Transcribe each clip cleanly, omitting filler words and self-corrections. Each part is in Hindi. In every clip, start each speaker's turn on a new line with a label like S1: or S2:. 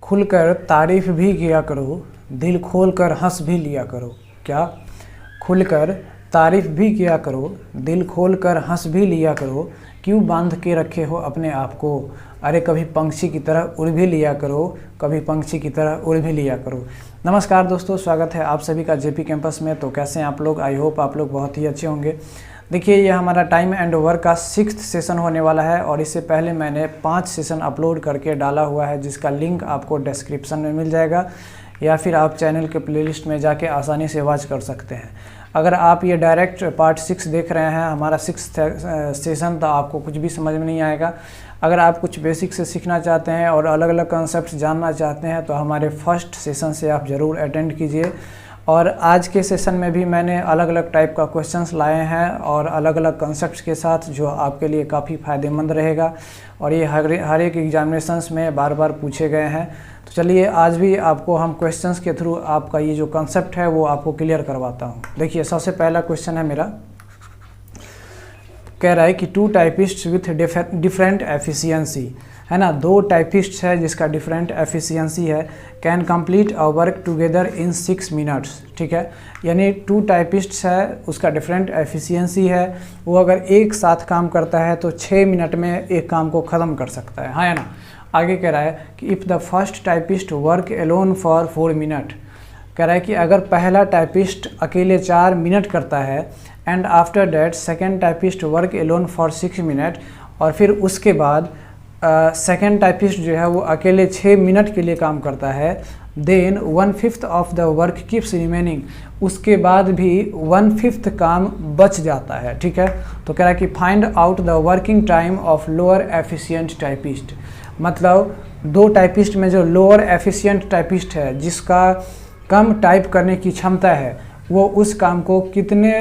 S1: खुलकर तारीफ भी किया करो, दिल खोलकर हंस भी लिया करो। क्या? खुलकर तारीफ भी किया करो, दिल खोलकर हंस भी लिया करो, क्यों बांध के रखे हो अपने आप को। अरे कभी पंछी की तरह उड़ भी लिया करो, कभी पंछी की तरह उड़ भी लिया करो। नमस्कार दोस्तों, स्वागत है आप सभी का जेपी कैंपस में। तो कैसे हैं आप लोग? आई होप आप लोग बहुत ही अच्छे होंगे। देखिए, ये हमारा टाइम एंड वर्क का 6th सेशन होने वाला है और इससे पहले मैंने 5 सेशन अपलोड करके डाला हुआ है, जिसका लिंक आपको डिस्क्रिप्शन में मिल जाएगा या फिर आप चैनल के प्लेलिस्ट में जाके आसानी से वॉच कर सकते हैं। अगर आप ये डायरेक्ट पार्ट 6 देख रहे हैं, हमारा 6th सेशन, तो आपको कुछ भी समझ में नहीं आएगा। अगर आप कुछ बेसिक से सीखना चाहते हैं और अलग अलग कॉन्सेप्ट्स जानना चाहते हैं तो हमारे फर्स्ट सेशन से आप ज़रूर अटेंड कीजिए। और आज के सेशन में भी मैंने अलग अलग टाइप का क्वेश्चंस लाए हैं और अलग अलग कॉन्सेप्ट्स के साथ, जो आपके लिए काफ़ी फ़ायदेमंद रहेगा और ये हर एक एग्जामिनेशंस में बार बार पूछे गए हैं। तो चलिए, आज भी आपको हम क्वेश्चंस के थ्रू आपका ये जो कॉन्सेप्ट है वो आपको क्लियर करवाता हूँ। देखिए, सबसे पहला क्वेश्चन है मेरा, कह रहा है कि 2 टाइपिस्ट विथ डिफरेंट एफिशिएंसी, है ना। 2 टाइपिस्ट है जिसका डिफरेंट एफिशिएंसी है, can complete a work together in 6 minutes. ठीक है, यानी 2 टाइपिस्ट है, उसका डिफरेंट एफिशिएंसी है, वो अगर एक साथ काम करता है तो 6 मिनट में एक काम को ख़त्म कर सकता है, हाँ, है ना। आगे कह रहा है कि if the first typist work alone for 4 minute, कह रहा है कि अगर पहला टाइपिस्ट अकेले 4 मिनट करता है, and after that second typist work alone for 6 minute, और फिर उसके बाद सेकेंड टाइपिस्ट जो है वो अकेले 6 मिनट के लिए काम करता है, then 1/5 of the work keeps remaining, उसके बाद भी 1/5 काम बच जाता है। ठीक है, तो कह रहा है कि find out the working time of lower efficient typist. मतलब 2 टाइपिस्ट में जो लोअर एफिशिएंट टाइपिस्ट है, जिसका कम टाइप करने की क्षमता है, वो उस काम को कितने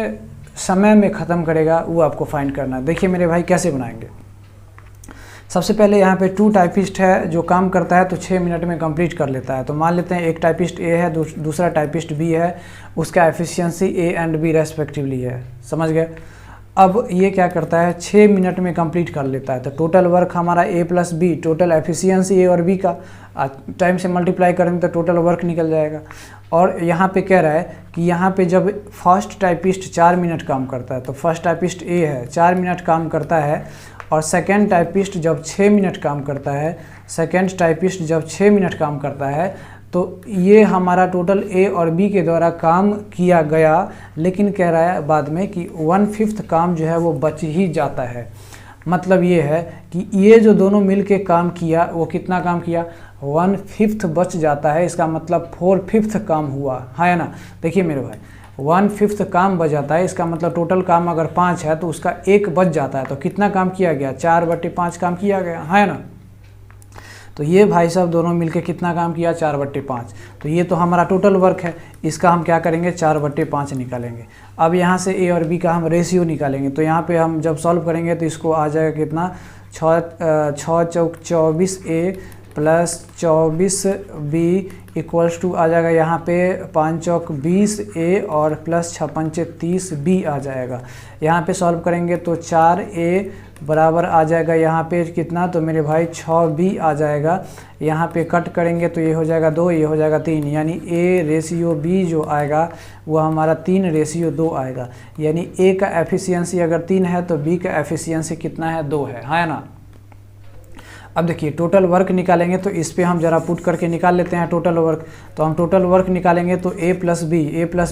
S1: समय में ख़त्म करेगा, वो आपको फाइंड करना है। देखिए मेरे भाई, कैसे बनाएंगे। सबसे पहले यहाँ पे 2 टाइपिस्ट है, जो काम करता है तो 6 मिनट में कंप्लीट कर लेता है। तो मान लेते हैं एक टाइपिस्ट ए है, दूसरा टाइपिस्ट बी है, उसका efficiency A and B respectively है, समझ गए। अब ये क्या करता है, 6 मिनट में कंप्लीट कर लेता है, तो टोटल वर्क हमारा ए प्लस बी, टोटल एफिशिएंसी ए और बी का टाइम से मल्टीप्लाई करेंगे तो टोटल वर्क निकल जाएगा। और यहाँ पे कह रहा है कि यहाँ पे जब फर्स्ट टाइपिस्ट 4 मिनट काम करता है, तो फर्स्ट टाइपिस्ट ए है, 4 मिनट काम करता है, और सेकेंड टाइपिस्ट जब 6 मिनट काम करता है, सेकेंड टाइपिस्ट जब 6 मिनट काम करता है, तो ये हमारा टोटल ए और बी के द्वारा काम किया गया। लेकिन कह रहा है बाद में कि 1/5 काम जो है वो बच ही जाता है। मतलब ये है कि ये जो दोनों मिल के काम किया, वो कितना काम किया, 1/5 बच जाता है। इसका मतलब 4/5 काम हुआ, है ना। देखिए मेरे भाई, 1/5 काम बच जाता है, इसका मतलब टोटल काम अगर 5 है तो उसका 1 बच जाता है। तो कितना काम किया गया, 4/5 काम किया गया, है ना। तो ये भाई साहब दोनों मिलके कितना काम किया, 4/5। तो ये तो हमारा टोटल वर्क है, इसका हम क्या करेंगे, 4/5 निकालेंगे। अब यहाँ से ए और बी का हम रेशियो निकालेंगे। तो यहाँ पे हम जब सॉल्व करेंगे तो इसको आ जाएगा कितना, 6 चौक 24 ए प्लस 24 बी इक्वल्स टू आ जाएगा यहाँ पे 5 चौक 20 ए और प्लस 6 पंचे 30 बी आ जाएगा। यहाँ पे सॉल्व करेंगे तो 4 ए बराबर आ जाएगा यहाँ पे कितना, तो मेरे भाई 6 बी आ जाएगा। यहाँ पे कट करेंगे तो ये हो जाएगा 2, ये हो जाएगा 3, यानी ए रेशियो बी जो आएगा वो हमारा 3 रेशियो 2 आएगा। यानी ए का एफिशिएंसी अगर 3 है तो बी का एफिशिएंसी कितना है, 2 है ना। अब देखिए टोटल वर्क निकालेंगे, तो इस पे हम जरा पुट करके निकाल लेते हैं टोटल वर्क। तो हम टोटल वर्क निकालेंगे तो ए प्लस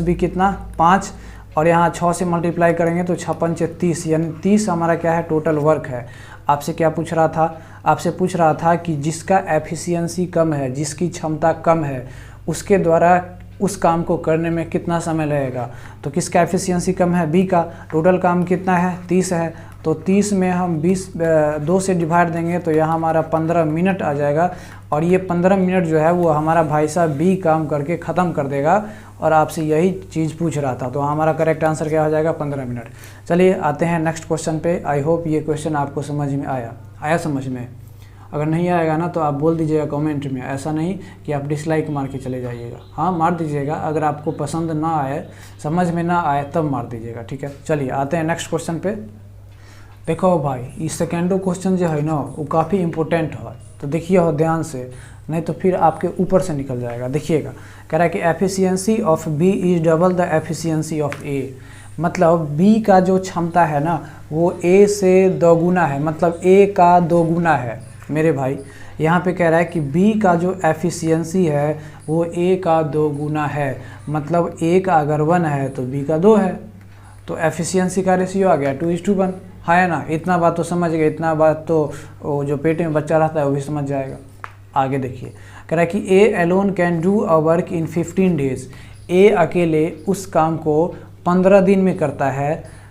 S1: बी कितना, 5, और यहाँ 6 से मल्टीप्लाई करेंगे तो 6 पंचे 30, यानी 30 हमारा क्या है, टोटल वर्क है। आपसे क्या पूछ रहा था, आपसे पूछ रहा था कि जिसका एफिशिएंसी कम है, जिसकी क्षमता कम है, उसके द्वारा उस काम को करने में कितना समय लगेगा। तो किसका एफिशिएंसी कम है, बी का। टोटल काम कितना है, 30 है, तो 30 में हम 2 से डिवाइड देंगे तो यहाँ हमारा 15 मिनट आ जाएगा। और ये 15 मिनट जो है वो हमारा भाई साहब बी काम करके ख़त्म कर देगा। और आपसे यही चीज़ पूछ रहा था, तो हमारा करेक्ट आंसर क्या हो जाएगा, 15 मिनट। चलिए आते हैं नेक्स्ट क्वेश्चन पे। आई होप ये क्वेश्चन आपको समझ में आया समझ में। अगर नहीं आएगा ना तो आप बोल दीजिएगा कमेंट में, ऐसा नहीं कि आप डिसलाइक मार के चले जाइएगा। हाँ, मार दीजिएगा, अगर आपको पसंद ना आए, समझ में ना आए तब मार दीजिएगा, ठीक है। चलिए आते हैं नेक्स्ट क्वेश्चन पे। देखो भाई, ये सेकेंडो क्वेश्चन जो है ना वो काफ़ी इंपॉर्टेंट है, तो देखिए हो ध्यान से। नहीं तो फिर आपके ऊपर से निकल जाएगा। देखिएगा, कह रहा है कि efficiency of B is double the efficiency of A, मतलब बी का जो क्षमता है ना वो ए से दोगुना है, मतलब ए का दोगुना है मेरे भाई। यहाँ पे कह रहा है कि बी का जो एफिशिएंसी है वो ए का दोगुना है, मतलब ए का अगर 1 है तो बी का 2 है, तो एफिशिएंसी का रेशियो आ गया 2:1, है ना। इतना बात तो समझ गए, इतना बात तो वो जो पेट में बच्चा रहता है वो भी समझ जाएगा। आगे देखिए, कह रहा है कि A alone can do a work in 15 days, A अकेले उस काम को 15 दिन में करता है।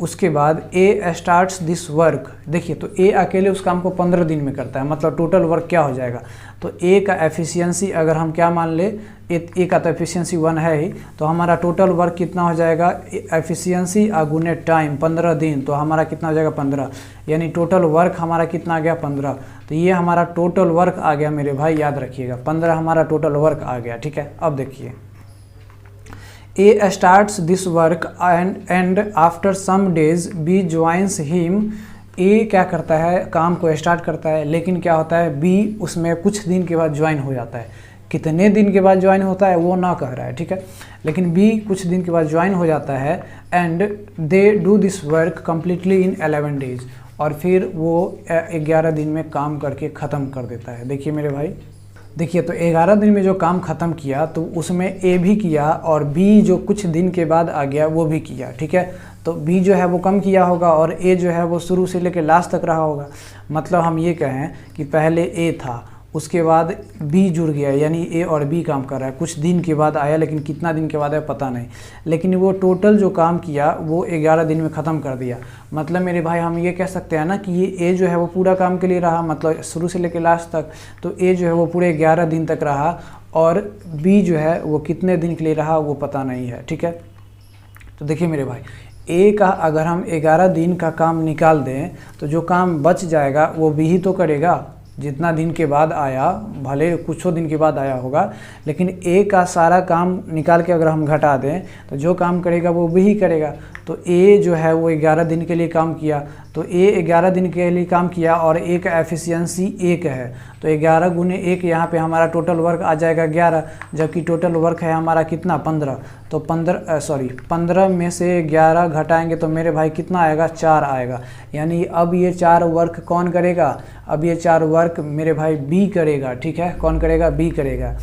S1: उसके बाद ए स्टार्ट्स दिस वर्क, देखिए तो ए अकेले उस काम को 15 दिन में करता है, मतलब टोटल वर्क क्या हो जाएगा, तो ए का एफिशिएंसी अगर हम क्या मान ले, ए का तो एफिशिएंसी 1 है ही, तो हमारा टोटल वर्क कितना हो जाएगा, एफिशिएंसी अगुने टाइम 15 दिन, तो हमारा कितना हो जाएगा 15, यानी टोटल वर्क हमारा कितना आ गया 15। तो ये हमारा टोटल वर्क आ गया मेरे भाई, याद रखिएगा 15 हमारा टोटल वर्क आ गया, ठीक है। अब देखिए, A starts this work and after some days B joins him, A क्या करता है, काम को स्टार्ट करता है, लेकिन क्या होता है B उसमें कुछ दिन के बाद ज्वाइन हो जाता है। कितने दिन के बाद ज्वाइन होता है वो ना कह रहा है, ठीक है, लेकिन B कुछ दिन के बाद ज्वाइन हो जाता है। And they do this work completely in 11 days, और फिर वो 11 दिन में काम करके ख़त्म कर देता है। देखिए मेरे भाई, देखिए तो 11 दिन में जो काम ख़त्म किया तो उसमें ए भी किया और बी जो कुछ दिन के बाद आ गया वो भी किया, ठीक है। तो बी जो है वो कम किया होगा और ए जो है वो शुरू से लेकर लास्ट तक रहा होगा। मतलब हम ये कहें कि पहले ए था, उसके बाद बी जुड़ गया, यानी ए और बी काम कर रहा है, कुछ दिन के बाद आया, लेकिन कितना दिन के बाद आया पता नहीं, लेकिन वो टोटल जो काम किया वो 11 दिन में ख़त्म कर दिया। मतलब मेरे भाई हम ये कह सकते हैं ना कि ये ए जो है वो पूरा काम के लिए रहा, मतलब शुरू से लेकर लास्ट तक, तो ए जो है वो पूरे 11 दिन तक रहा, और बी जो है वो कितने दिन के लिए रहा वो पता नहीं है, ठीक है। तो देखिए मेरे भाई, ए का अगर हम 11 दिन का काम निकाल दें तो जो काम बच जाएगा वो बी ही तो करेगा, जितना दिन के बाद आया, भले कुछ दिन के बाद आया होगा, लेकिन ए का सारा काम निकाल के अगर हम घटा दें तो जो काम करेगा वो भी ही करेगा। तो ए जो है वो 11 दिन के लिए काम किया, तो ए 11 दिन के लिए काम किया और ए का एफिशिएंसी 1 है, तो 11 गुने 1 यहाँ पे हमारा टोटल वर्क आ जाएगा 11, जबकि टोटल वर्क है हमारा कितना 15। तो 15 में से 11 घटाएंगे तो मेरे भाई कितना आएगा, 4 आएगा। यानी अब ये 4 वर्क कौन करेगा, अब ये 4 वर्क मेरे भाई बी करेगा, ठीक है। कौन करेगा, बी करेगा।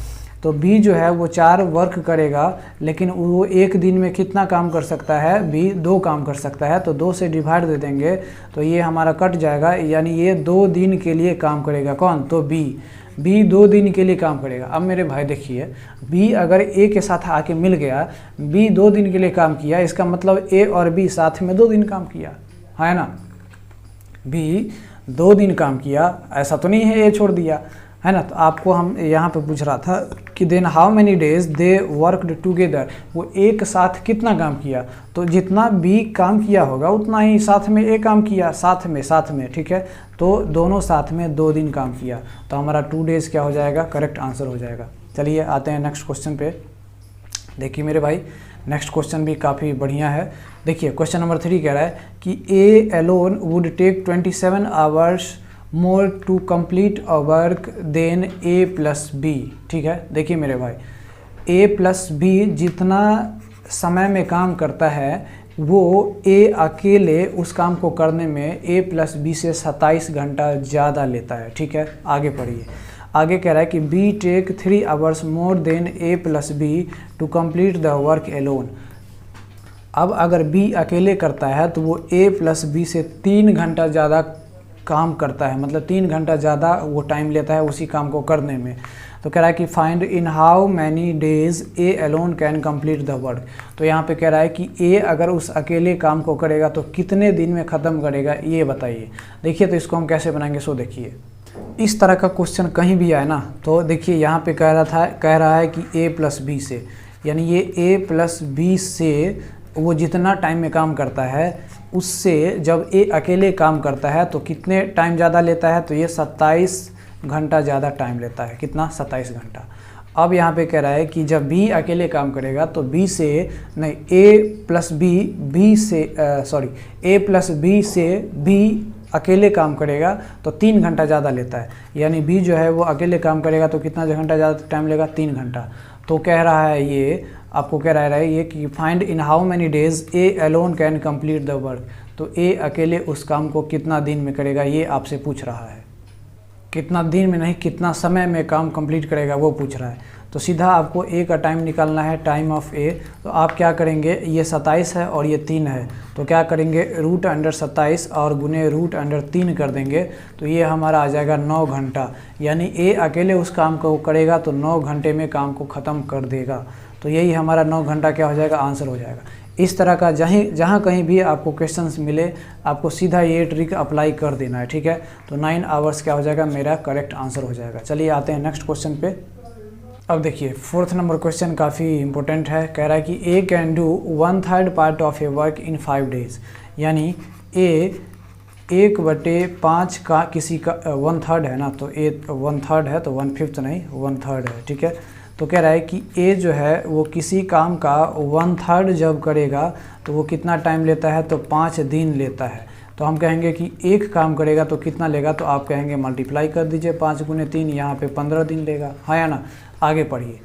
S1: तो बी जो है वो 4 वर्क करेगा, लेकिन वो एक दिन में कितना काम कर सकता है, बी 2 काम कर सकता है, तो 2 से डिवाइड दे देंगे तो ये हमारा कट जाएगा, यानी ये 2 दिन के लिए काम करेगा। कौन, तो बी 2 दिन के लिए काम करेगा। अब मेरे भाई देखिए, बी अगर ए के साथ आके मिल गया, बी 2 दिन के लिए काम किया, इसका मतलब ए और बी साथ में 2 दिन काम किया, है ना। बी 2 दिन काम किया, ऐसा तो नहीं है ए छोड़ दिया, है ना। तो आपको हम यहाँ पे पूछ रहा था कि then how many days they worked together, वो एक साथ कितना काम किया, तो जितना बी काम किया होगा उतना ही साथ में ए काम किया, साथ में, ठीक है। तो दोनों साथ में 2 दिन काम किया, तो हमारा 2 डेज क्या हो जाएगा, करेक्ट आंसर हो जाएगा। चलिए आते हैं नेक्स्ट क्वेश्चन पे। देखिए मेरे भाई, नेक्स्ट क्वेश्चन भी काफ़ी बढ़िया है। देखिए क्वेश्चन नंबर 3 कह रहा है कि A alone would take 27 hours more to complete a work then A plus B, ठीक है। देखिए मेरे भाई, ए प्लस बी जितना समय में काम करता है वो ए अकेले उस काम को करने में ए प्लस बी से 27 घंटा ज़्यादा लेता है, ठीक है। आगे पढ़िए, आगे कह रहा है कि B take 3 hours more than A plus B to complete the work alone. अब अगर बी अकेले करता है तो वो ए प्लस बी से 3 घंटा ज़्यादा काम करता है, मतलब 3 घंटा ज़्यादा वो टाइम लेता है उसी काम को करने में। तो कह रहा है कि find in how many days A alone can complete the work. तो यहाँ पे कह रहा है कि ए अगर उस अकेले काम को करेगा तो कितने दिन में ख़त्म करेगा, ये बताइए। देखिए तो इसको हम कैसे बनाएंगे, सो देखिए। इस तरह का क्वेश्चन कहीं भी आए ना तो देखिए यहाँ पे कह रहा है कि ए प्लस बी से, यानी ये ए प्लस बी से वो जितना टाइम में काम करता है उससे जब ए अकेले काम करता है तो कितने टाइम ज़्यादा लेता है, तो ये 27 घंटा ज़्यादा टाइम लेता है। कितना, 27 घंटा। अब यहाँ पे कह रहा है कि जब बी अकेले काम करेगा तो बी से नहीं, ए प्लस बी से बी अकेले काम करेगा तो 3 घंटा ज़्यादा लेता है, यानी बी जो है वो अकेले काम करेगा तो कितना घंटा ज़्यादा टाइम लेगा, 3 घंटा। तो कह रहा है ये, आपको कह रहा है ये कि find in how many days A alone can complete the work. तो ए अकेले उस काम को कितना दिन में करेगा, ये आपसे पूछ रहा है। कितना दिन में नहीं, कितना समय में काम कंप्लीट करेगा वो पूछ रहा है। तो सीधा आपको ए का टाइम निकालना है, टाइम ऑफ ए। तो आप क्या करेंगे, ये 27 है और ये 3 है, तो क्या करेंगे √27 और गुने √3 कर देंगे, तो ये हमारा आ जाएगा 9 घंटा। यानी ए अकेले उस काम को करेगा तो 9 घंटे में काम को ख़त्म कर देगा। तो यही हमारा 9 घंटा क्या हो जाएगा, आंसर हो जाएगा। इस तरह का जहाँ कहीं भी आपको क्वेश्चंस मिले, आपको सीधा ये ट्रिक अप्लाई कर देना है, ठीक है। तो 9 आवर्स क्या हो जाएगा, मेरा करेक्ट आंसर हो जाएगा। चलिए आते हैं नेक्स्ट क्वेश्चन पे। अब देखिए 4th नंबर क्वेश्चन काफ़ी इंपॉर्टेंट है। कह रहा है कि A can do 1/3 part of a work in 5 days. यानी ए 1/5 का किसी का 1/3 है ना, तो ए 1/3 है तो 1/5 नहीं 1/3 है, ठीक है। तो कह रहा है कि ए जो है वो किसी काम का 1/3 जब करेगा तो वो कितना टाइम लेता है, तो 5 दिन लेता है। तो हम कहेंगे कि एक काम करेगा तो कितना लेगा, तो आप कहेंगे मल्टीप्लाई कर दीजिए 5 गुने 3, यहाँ पे 15 दिन लेगा, है या ना। आगे पढ़िए,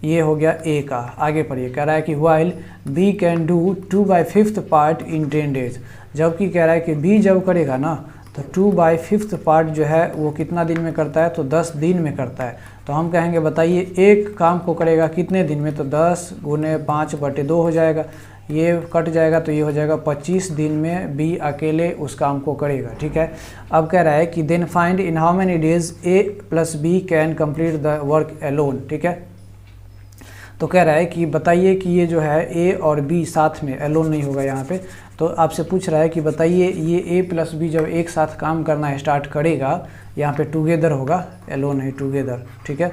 S1: ये हो गया ए का। आगे पढ़िए, कह रहा है कि while B can do 2/5 part in 10 days. जबकि कह रहा है कि बी जब करेगा ना तो 2/5 पार्ट जो है वो कितना दिन में करता है, तो 10 दिन में करता है। तो हम कहेंगे बताइए एक काम को करेगा कितने दिन में, तो 10 गुने 5/2 हो जाएगा, ये कट जाएगा तो ये हो जाएगा 25 दिन में बी अकेले उस काम को करेगा, ठीक है। अब कह रहा है कि then find in how many days A plus B can complete the work alone, ठीक है। तो कह रहा है कि बताइए कि ये जो है ए और बी साथ में, अलोन नहीं होगा यहाँ पे, तो आपसे पूछ रहा है कि बताइए ये ए प्लस बी जब एक साथ काम करना स्टार्ट करेगा, यहाँ पे टुगेदर होगा, अलोन नहीं टुगेदर, ठीक है।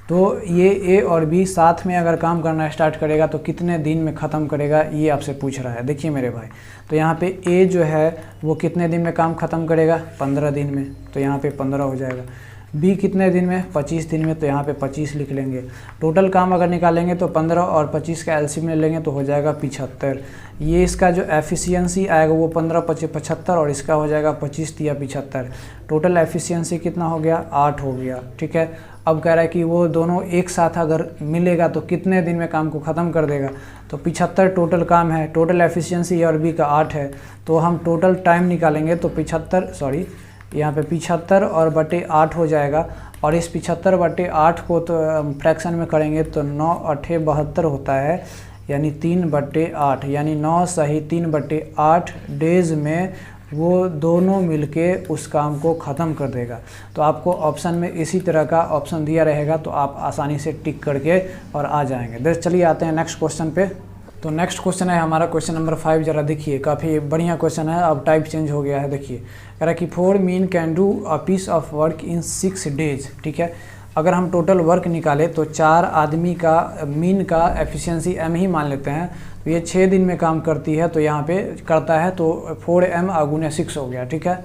S1: तो ये ए और बी साथ में अगर काम करना स्टार्ट करेगा तो कितने दिन में ख़त्म करेगा, ये आपसे पूछ रहा है। देखिए मेरे भाई, तो यहाँ पे ए जो है वो कितने दिन में काम ख़त्म करेगा, 15 दिन में, तो यहाँ पे 15 हो जाएगा। बी कितने दिन में, 25 दिन में, तो यहाँ पे 25 लिख लेंगे। टोटल काम अगर निकालेंगे तो 15 और 25 का एलसीएम ले लेंगे तो हो जाएगा 75। ये इसका जो एफिशिएंसी आएगा वो 15 × 75 और इसका हो जाएगा 25 × 75। टोटल एफिशिएंसी कितना हो गया, 8 हो गया, ठीक है। अब कह रहा है कि वो दोनों एक साथ अगर मिलेगा तो कितने दिन में काम को ख़त्म कर देगा, तो 75 टोटल काम है, टोटल एफिशिएंसी ए और बी का 8 है, तो हम टोटल टाइम निकालेंगे तो 75 यहाँ पे 75 और बटे 8 हो जाएगा। और इस 75/8 को तो फ्रैक्शन में करेंगे तो 9 × 8 72 होता है, यानी 3/8, यानी 9 सही 3/8 डेज में वो दोनों मिलके उस काम को ख़त्म कर देगा। तो आपको ऑप्शन में इसी तरह का ऑप्शन दिया रहेगा, तो आप आसानी से टिक करके और आ जाएंगे। चलिए आते हैं नेक्स्ट क्वेश्चन पे। तो नेक्स्ट क्वेश्चन है हमारा क्वेश्चन नंबर 5। जरा देखिए, काफ़ी बढ़िया क्वेश्चन है, अब टाइप चेंज हो गया है। देखिए कह रहा है कि 4 men can do a piece of work in 6 days, ठीक है। अगर हम टोटल वर्क निकालें तो 4 आदमी का मीन का एफिशिएंसी एम ही मान लेते हैं, तो ये 6 दिन में काम करती है, तो यहाँ पे करता है तो 4m गुने 6 हो गया, ठीक है।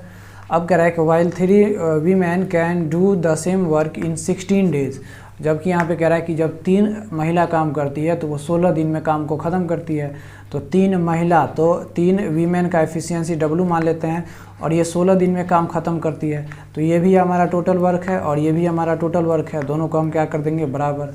S1: अब कह रहा है कि while 3 women can do the same work in 16 days. जबकि यहाँ पे कह रहा है कि जब 3 महिला काम करती है तो वो 16 दिन में काम को ख़त्म करती है। तो 3 महिला, तो 3 वीमेन का एफिशिएंसी W मान लेते हैं, और ये 16 दिन में काम ख़त्म करती है, तो ये भी हमारा टोटल वर्क है और ये भी हमारा टोटल वर्क है, दोनों को हम क्या कर देंगे बराबर।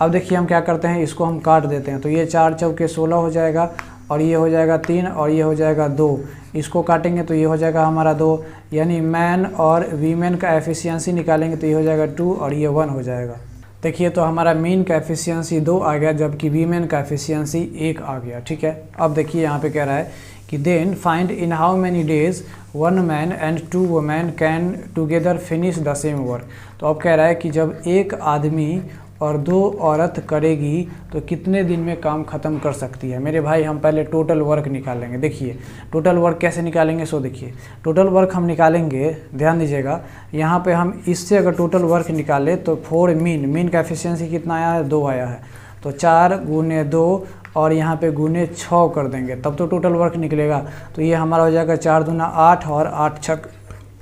S1: अब देखिए हम क्या करते हैं, इसको हम काट देते हैं, तो ये 4 चौके 16 हो जाएगा और ये हो जाएगा 3 और ये हो जाएगा 2। इसको काटेंगे तो ये हो जाएगा हमारा 2, यानी मैन और वीमेन का एफिशिएंसी निकालेंगे तो ये हो जाएगा 2 और ये 1 हो जाएगा। देखिए तो हमारा मीन का एफिशिएंसी 2 आ गया, जबकि वीमेन का एफिशिएंसी 1 आ गया, ठीक है। अब देखिए यहाँ पे कह रहा है कि then find in how many days 1 man and 2 women can together finish the same work. तो अब कह रहा है कि जब एक आदमी और 2 औरत करेगी तो कितने दिन में काम ख़त्म कर सकती है। मेरे भाई हम पहले टोटल वर्क निकालेंगे। देखिए टोटल वर्क कैसे निकालेंगे, सो देखिए टोटल वर्क हम निकालेंगे, ध्यान दीजिएगा, यहाँ पे हम इससे अगर टोटल वर्क निकाले तो 4 मीन का एफिशिएंसी कितना आया है, 2 आया है, तो 4 गुने 2 और यहाँ पे गुने 6 कर देंगे, तब तो टोटल वर्क निकलेगा। तो ये हमारा हो जाएगा 4 दूना 8 और 8 छक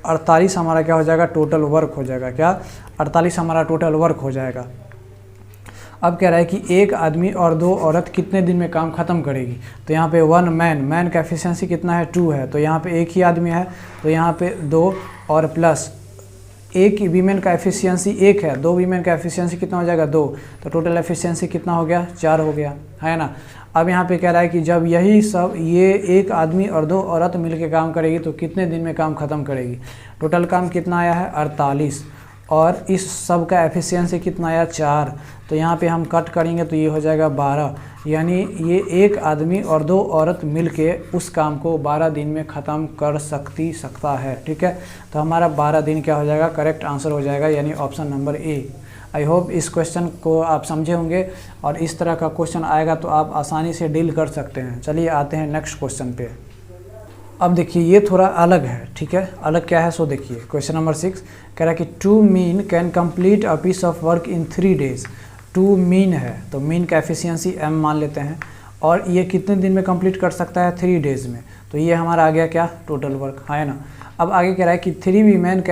S1: 48 हमारा क्या हो जाएगा, टोटल वर्क हो जाएगा। क्या 48 हमारा टोटल वर्क हो जाएगा। अब कह रहा है कि एक आदमी और 2 औरत कितने दिन में काम ख़त्म करेगी। तो यहाँ पे 1 मैन का एफिशिएंसी कितना है 2 है, तो यहाँ पे एक ही आदमी है, तो यहाँ पे 2 और प्लस एक वीमेन का एफिशिएंसी 1 है, 2 वीमेन का एफिशिएंसी कितना हो जाएगा 2, तो टोटल एफिशिएंसी कितना हो गया 4 हो गया, है ना। अब यहाँ पे कह रहा है कि जब यही सब ये एक आदमी और 2 औरत मिलके काम करेगी तो कितने दिन में काम ख़त्म करेगी। टोटल काम कितना आया है 48 और इस सब का एफिशिएंसी कितना आया 4, तो यहाँ पे हम कट करेंगे तो ये हो जाएगा 12, यानी ये एक आदमी और 2 औरत मिलके उस काम को 12 दिन में ख़त्म कर सकता है, ठीक है। तो हमारा 12 दिन क्या हो जाएगा, करेक्ट आंसर हो जाएगा, यानी option number A. I hope इस क्वेश्चन को आप समझे होंगे और इस तरह का क्वेश्चन आएगा तो आप आसानी से डील कर सकते हैं। चलिए आते हैं नेक्स्ट क्वेश्चन पे। अब देखिए ये थोड़ा अलग है, ठीक है। अलग क्या है सो देखिए, क्वेश्चन नंबर 6 कह रहा है कि 2 men can complete a piece of work in 3 days. 2 men है तो मीन का एफिशिएंसी m मान लेते हैं और ये कितने दिन में कंप्लीट कर सकता है 3 डेज में, तो ये हमारा आ गया क्या टोटल वर्क, है ना। अब आगे कह रहा है कि 3 women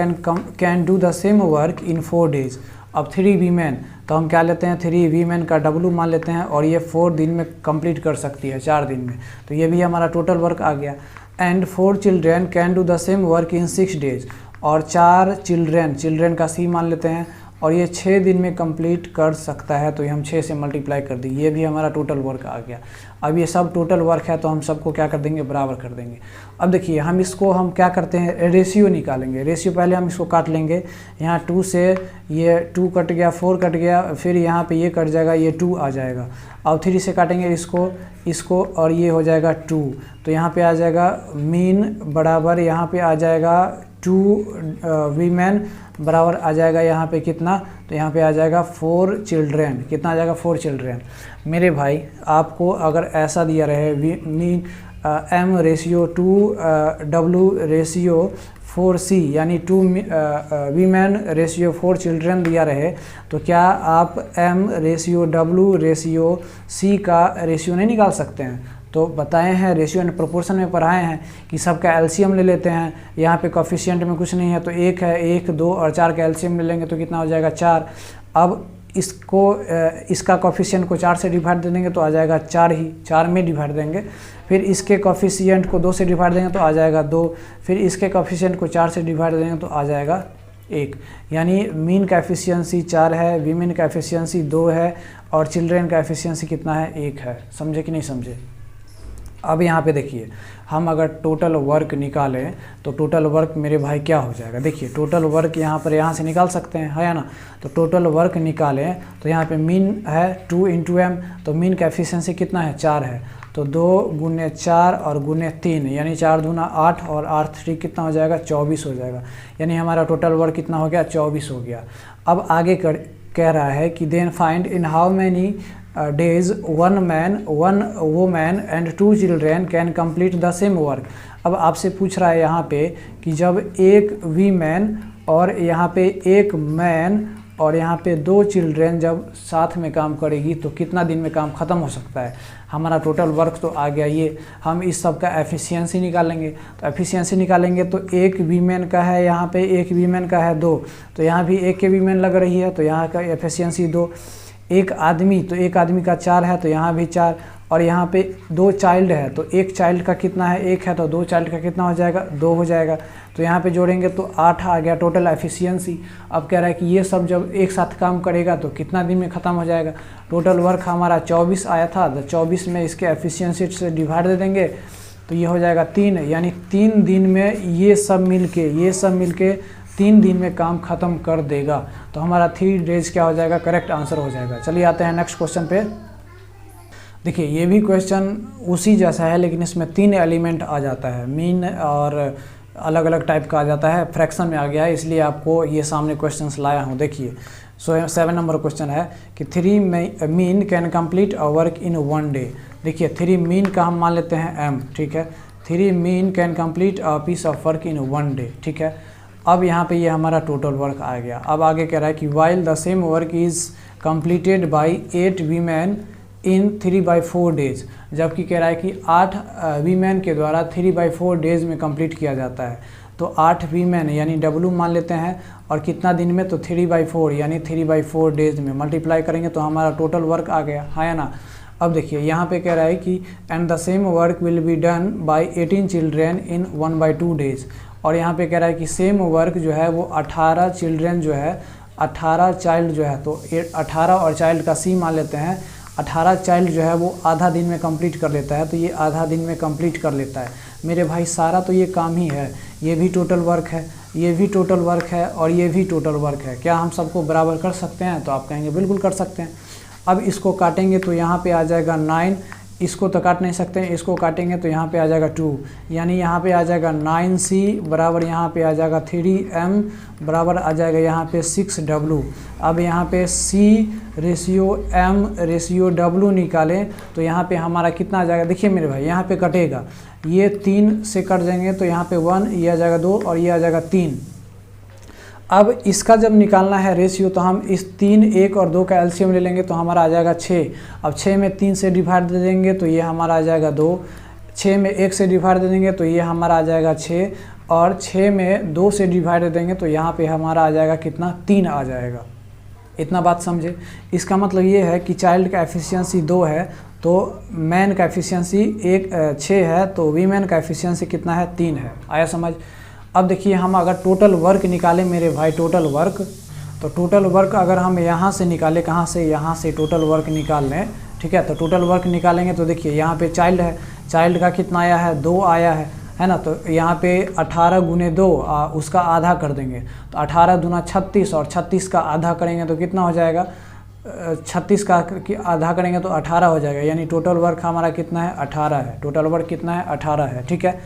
S1: can do the same work in 4 days. अब 3 वीमेन तो हम क्या लेते हैं 3 वीमेन का W मान लेते हैं और ये 4 दिन में कंप्लीट कर सकती है, 4 दिन में, तो ये भी हमारा टोटल वर्क आ गया। And 4 children can do the same work in 6 days, और 4 चिल्ड्रेन का C मान लेते हैं और ये 6 दिन में कंप्लीट कर सकता है, तो ये हम 6 से मल्टीप्लाई कर दी, ये भी हमारा टोटल वर्क आ गया। अब ये सब टोटल वर्क है तो हम सबको क्या कर देंगे, बराबर कर देंगे। अब देखिए हम इसको हम क्या करते हैं, रेशियो निकालेंगे। रेशियो पहले हम इसको काट लेंगे, यहाँ 2 से ये 2 कट गया, 4 कट गया, फिर यहाँ पे ये कट जाएगा, ये 2 आ जाएगा। अब 3 से काटेंगे इसको और ये हो जाएगा 2, तो यहाँ पे आ जाएगा मीन बराबर, यहाँ पे आ जाएगा 2 वीमेन बराबर आ जाएगा यहाँ पे कितना, तो यहाँ पे आ जाएगा 4 चिल्ड्रेन। कितना आ जाएगा 4 चिल्ड्रेन। मेरे भाई आपको अगर ऐसा दिया रहे mean m ratio 2 W ratio 4C यानी 2 वीमेन रेशियो 4 चिल्ड्रेन दिया रहे, तो क्या आप m ratio W ratio C का रेशियो नहीं निकाल सकते हैं। तो बताए हैं रेशियो एंड प्रोपोर्शन में पढ़ाए हैं कि सबका एलसीएम ले लेते हैं। यहाँ पे कोफिशिएंट में कुछ नहीं है तो 1 है, 1 2 और 4 का एलसीएम ले लेंगे तो कितना हो जाएगा 4। अब इसका कोफिशिएंट को 4 से डिवाइड दे देंगे तो आ जाएगा 4 ही, 4 में डिवाइड देंगे। फिर इसके कोफिशिएंट को 2 से डिवाइड देंगे तो आ जाएगा 2, फिर इसके कोफिशिएंट को 4 से डिवाइड देंगे तो आ जाएगा 1। यानी मीन का एफिशिएंसी 4 है, वीमेन का एफिशिएंसी 2 है और चिल्ड्रेन का एफिशिएंसी कितना है 1 है। समझे कि नहीं समझे। अब यहाँ पे देखिए हम अगर टोटल वर्क निकालें तो टोटल वर्क मेरे भाई क्या हो जाएगा। देखिए टोटल वर्क यहाँ से निकाल सकते हैं, है ना। तो टोटल वर्क निकालें तो यहाँ पे मीन है 2 × m, तो मीन का एफिशिएंसी कितना है 4 है, तो 2 × 4 और × 3 यानी 4 दूना 8 और 8 3 कितना हो जाएगा 24 हो जाएगा। यानी हमारा टोटल वर्क कितना हो गया 24 हो गया। अब आगे कह रहा है कि then find in how many days 1 man 1 woman and 2 children can complete the same work। अब आपसे पूछ रहा है यहाँ पे कि जब एक वीमेन और यहाँ पे एक मैन और यहाँ पे 2 चिल्ड्रेन जब साथ में काम करेगी तो कितना दिन में काम ख़त्म हो सकता है। हमारा टोटल वर्क तो आ गया ये, हम इस सब का एफिशिएंसी निकालेंगे। तो एफिशिएंसी निकालेंगे तो एक वीमेन का है, यहाँ पे एक वीमेन का है 2, तो यहाँ भी एक के वीमेन लग रही है तो यहाँ का एफिशिएंसी 2। एक आदमी तो एक आदमी का 4 है तो यहाँ भी 4, और यहाँ पे 2 चाइल्ड है तो एक चाइल्ड का कितना है 1 है, तो 2 चाइल्ड का कितना हो जाएगा 2 हो जाएगा। तो यहाँ पे जोड़ेंगे तो 8 आ गया टोटल एफिशिएंसी। अब कह रहा है कि ये सब जब एक साथ काम करेगा तो कितना दिन में ख़त्म हो जाएगा। टोटल वर्क हमारा 24 आया था, तो 24 में इसके एफिशिएंसी से डिवाइड दे देंगे तो ये हो जाएगा 3, यानी 3 दिन में ये सब मिल के 3 दिन में काम ख़त्म कर देगा। तो हमारा 3 डेज क्या हो जाएगा, करेक्ट आंसर हो जाएगा। चलिए आते हैं नेक्स्ट क्वेश्चन पे। देखिए ये भी क्वेश्चन उसी जैसा है लेकिन इसमें 3 एलिमेंट आ जाता है, मीन और अलग अलग टाइप का आ जाता है, फ्रैक्शन में आ गया है, इसलिए आपको ये सामने क्वेश्चंस लाया हूँ। देखिए 7 नंबर क्वेश्चन है कि 3 men can complete a work in 1 day. देखिए 3 मीन का हम मान लेते हैं m, ठीक है। 3 men can complete a piece of work in 1 day, ठीक है। अब यहाँ पे ये हमारा टोटल वर्क आ गया। अब आगे कह रहा है कि while the same work is completed by 8 women in 3/4 days. जबकि कह रहा है कि 8 वीमेन के द्वारा 3/4 डेज में कंप्लीट किया जाता है। तो 8 वीमेन यानी W मान लेते हैं, और कितना दिन में, तो 3/4 यानी 3/4 डेज में मल्टीप्लाई करेंगे तो हमारा टोटल वर्क आ गया, है ना। अब देखिए यहाँ पे कह रहा है कि and the same work will be done by 18 children in 1/2 days, और यहाँ पे कह रहा है कि सेम वर्क जो है वो 18 चिल्ड्रेन जो है, 18 चाइल्ड जो है, तो 18 और चाइल्ड का C मान लेते हैं, 18 चाइल्ड जो है वो आधा दिन में कंप्लीट कर लेता है, तो ये आधा दिन में कंप्लीट कर लेता है। मेरे भाई सारा तो ये काम ही है, ये भी टोटल वर्क है, ये भी टोटल वर्क है, और ये भी टोटल वर्क है। क्या हम सबको बराबर कर सकते हैं? तो आप कहेंगे बिल्कुल कर सकते हैं। अब इसको काटेंगे तो यहाँ पे आ जाएगा 9, इसको तो काट नहीं सकते हैं, इसको काटेंगे तो यहाँ पे आ जाएगा 2, यानी यहाँ पे आ जाएगा 9C बराबर यहाँ पे आ जाएगा 3M बराबर आ जाएगा यहाँ पे 6W। अब यहाँ पे C ratio M ratio W निकालें तो यहाँ पे हमारा कितना आ जाएगा? देखिए मेरे भाई यहाँ पे कटेगा, ये 3 से कट जाएंगे तो यहाँ पे 1, ये आ जाएगा 2 और ये आ जाएगा 3। अब इसका जब निकालना है रेशियो तो हम इस 3, 1 और 2 का एलसीएम ले लेंगे तो हमारा आ जाएगा 6। अब 6 में 3 से डिवाइड दे देंगे तो ये हमारा आ जाएगा 2, 6 में 1 से डिवाइड दे देंगे तो ये हमारा आ जाएगा 6, और 6 में 2 से डिवाइड दे देंगे तो यहाँ पे हमारा आ जाएगा कितना? 3 आ जाएगा। इतना बात समझे। इसका मतलब ये है कि चाइल्ड का एफिशिएंसी 2 है तो मैन का एफिशिएंसी 6 है, तो वीमेन का एफिशिएंसी कितना है? 3 है। आया समझ। अब देखिए हम अगर टोटल वर्क निकालें मेरे भाई, टोटल वर्क, तो टोटल वर्क अगर हम यहाँ से निकालें, कहाँ से? यहाँ से टोटल वर्क निकाल लें, ठीक है। तो टोटल वर्क निकालेंगे तो देखिए यहाँ पे चाइल्ड है, चाइल्ड का कितना आया है? 2 आया है ना। तो यहाँ पे 18 गुने 2 उसका आधा कर देंगे, तो 18 दूना 36, और 36 का आधा करेंगे तो कितना हो जाएगा? 36 का आधा करेंगे तो 18 हो जाएगा, यानी टोटल वर्क हमारा कितना है? 18 है। टोटल वर्क कितना है? 18 है, ठीक है।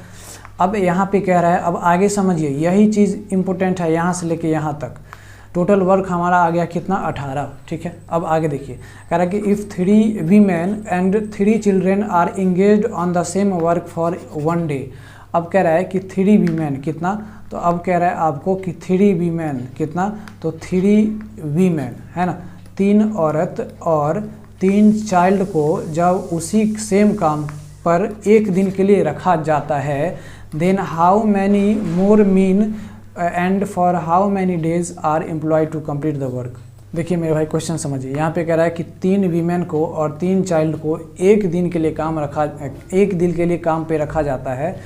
S1: अब यहाँ पे कह रहा है, अब आगे समझिए, यही चीज़ इम्पोर्टेंट है, यहाँ से लेके यहाँ तक टोटल वर्क हमारा आ गया कितना? 18, ठीक है। अब आगे देखिए, कह रहा है कि if 3 women and 3 children are engaged on the same work for 1 day. अब कह रहा है कि 3 वीमेन कितना? तो अब कह रहा है आपको कि 3 वीमेन कितना? तो 3 वीमेन है ना, 3 औरत और 3 चाइल्ड को जब उसी सेम काम पर 1 दिन के लिए रखा जाता है, then how many more men and for how many days are employed to complete the work. देखिए मेरे भाई क्वेश्चन समझिए, यहाँ पे कह रहा है कि 3 वीमेन को और 3 चाइल्ड को 1 दिन के लिए काम पे रखा जाता है,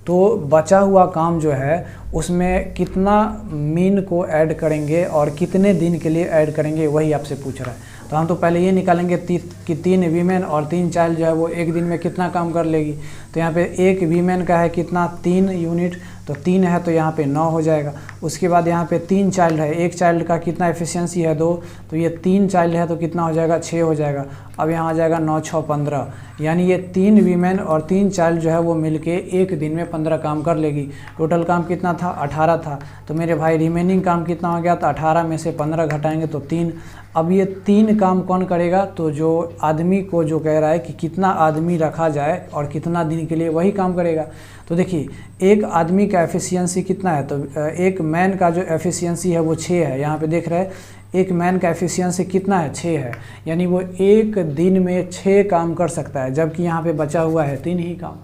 S1: तो बचा हुआ काम जो है उसमें कितना मीन को ऐड करेंगे और कितने दिन के लिए ऐड करेंगे, वही आपसे पूछ रहा है। तो हम तो पहले ये निकालेंगे कि 3 वीमेन और 3 चाइल्ड जो है वो 1 दिन में कितना काम कर लेगी। तो यहाँ पे 1 वीमेन का है कितना? 3 यूनिट, तो 3 है तो यहाँ पे 9 हो जाएगा। उसके बाद यहाँ पे 3 चाइल्ड है, 1 चाइल्ड का कितना एफिशिएंसी है? 2, तो ये 3 चाइल्ड है तो कितना हो जाएगा? 6 हो जाएगा। अब यहाँ आ जाएगा 9, 6, 15, यानी ये 3 वीमेन और 3 चाइल्ड जो है वो मिलके 1 दिन में 15 काम कर लेगी। टोटल काम कितना था? 18 था। तो मेरे भाई रिमेनिंग काम कितना हो गया? तो 18 में से 15 घटाएंगे तो 3। अब ये 3 काम कौन करेगा? तो जो आदमी को जो कह रहा है कि कितना आदमी रखा जाए और कितना दिन के लिए, वही काम करेगा। तो देखिए एक आदमी का एफिशिएंसी कितना है? तो एक मैन का जो एफिशिएंसी है वो 6 है। यहाँ पे देख रहे हैं एक मैन का एफिशिएंसी कितना है? 6 है, यानी वो 1 दिन में 6 काम कर सकता है, जबकि यहाँ पे बचा हुआ है 3 ही काम।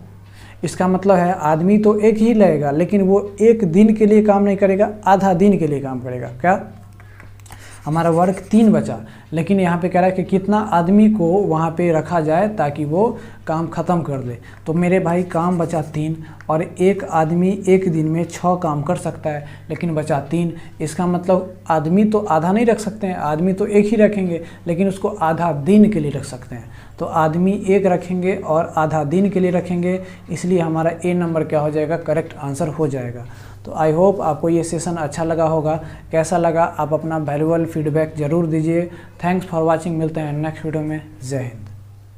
S1: इसका मतलब है आदमी तो 1 ही लगेगा, लेकिन वो 1 दिन के लिए काम नहीं करेगा, आधा दिन के लिए काम करेगा। क्या? हमारा वर्क 3 बचा, लेकिन यहाँ पे कह रहा है कि कितना आदमी को वहाँ पे रखा जाए ताकि वो काम ख़त्म कर दे। तो मेरे भाई काम बचा 3, और एक आदमी 1 दिन में 6 काम कर सकता है, लेकिन बचा 3। इसका मतलब आदमी तो आधा नहीं रख सकते हैं, आदमी तो 1 ही रखेंगे, लेकिन उसको आधा दिन के लिए रख सकते हैं। तो आदमी 1 रखेंगे और आधा दिन के लिए रखेंगे, इसलिए हमारा ए नंबर क्या हो जाएगा? करेक्ट आंसर हो जाएगा। तो आई होप आपको ये सेशन अच्छा लगा होगा। कैसा लगा आप अपना वैल्यूएबल फीडबैक ज़रूर दीजिए। Thanks for watching. मिलते हैं नेक्स्ट वीडियो में। जय हिंद।